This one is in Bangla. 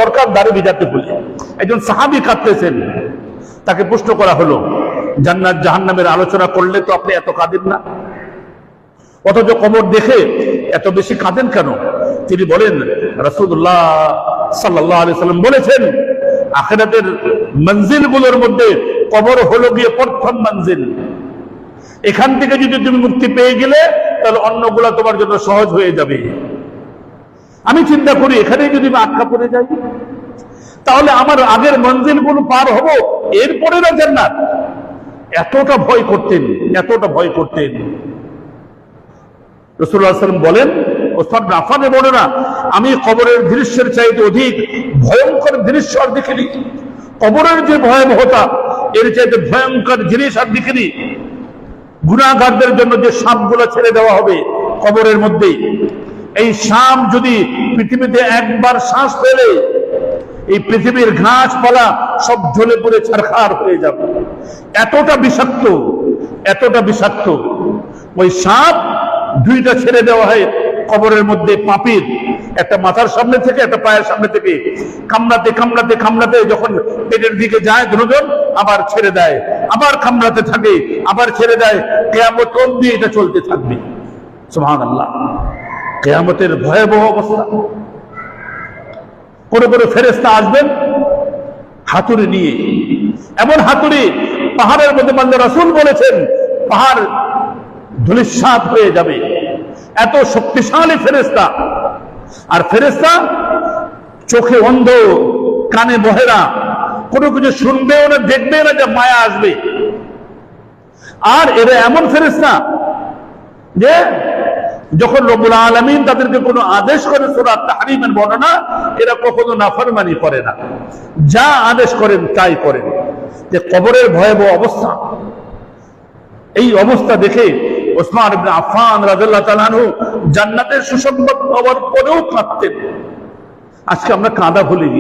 দরকার দাড়ি ভিজাতে বলে। একজন সাহাবী কাঁদতেছেন, তাকে প্রশ্ন করা হলো, জান্নাত জাহান্নামের আলোচনা করলে তো আপনি এত কাঁদেন না, অথচ কবর দেখে এত বেশি কাঁদেন কেন? তিনি বলেন, রাসূলুল্লাহ সাল্লাল্লাহু আলাইহি সাল্লাম বলেছেন, আখিরাতের মঞ্জিল গুলোর মধ্যে কবর হলো গিয়ে প্রথম মঞ্জিল। এখান থেকে যদি তুমি মুক্তি পেয়ে গেলে তাহলে অন্যগুলা তোমার জন্য সহজ হয়ে যাবে। আমি চিন্তা করি, এখানে যদি আমি আটকা পড়ে যাই তাহলে আমার আগের মঞ্জিল গুলো পার হবো, এরপরে না জান্নাত। এতটা ভয় করতেন, এতটা ভয় করতেন। রাসূলুল্লাহ সাল্লাল্লাহু আলাইহি ওয়াসাল্লাম বলেন, ওসমান বিন আফফানের বর্ণনা, আমি কবরের দৃশ্যের চাইতে অধিক ভয়ঙ্কর দৃশ্য আর দেখিনি। কবরের যে ভয়াবহতা, এর চাইতে ভয়ঙ্কর জিনিস আর দেখিনি। গুনাহগারদের জন্য যে সাপগুলো ছেড়ে দেওয়া হবে কবরের মধ্যে, এই সাপ যদি পৃথিবীতে একবার শ্বাস ফেলে এই পৃথিবীর ঘাসপালা সব জ্বলে পড়ে ছারখার হয়ে যাবে। এতটা বিষাক্ত, এতটা বিষাক্ত। ওই সাপ দুইটা ছেড়ে দেওয়া হয় কবরের মধ্যে, পাপীর, একটা মাথার সামনে থেকে একটা পায়ের সামনে থেকে, কামড়াতে কামড়াতে কামড়াতে যখন পেটের দিকে যায় দুজন, আবার ছেড়ে দেয়, আবার কামড়াতে থাকে, আবার ছেড়ে দেয়। কিয়ামত অবধি এটা চলতে থাকবে। সুবহানাল্লাহ, কিয়ামতের ভয়াবহ অবস্থা। কোন কোন ফেরেশতা আসবেন হাতুড়ি নিয়ে, এমন হাতুড়ি পাহাড়ের মধ্যে মারলে রাসূল বলেছেন পাহাড় ধূলিসাৎ হয়ে যাবে। এত শক্তিশালী ফেরেশতা। আর ফেরেশতা চোখে অন্ধ, কানে বহেরা, কোনো কিছু শুনবেও না, দেখবেও না, যে মায়া আসবে। আর এরা এমন ফেরেশতা যে যখন রব্বুল আলামিন তাদেরকে কোনো আদেশ করে, সূরা তাহরীমের বর্ণনা, এরা কখনো নাফরমানি করে না, যা আদেশ করেন তাই করেন। যে কবরের ভয়াবহ অবস্থা, এই অবস্থা দেখে ওসমান ইবনে আফফান রাদিয়াল্লাহু তাআলা আনহু জান্নাতের সুসংবাদ পাওয়ার পরেও কাঁদতেন। আজকে আমরা কাঁদা ভুলে গেছি।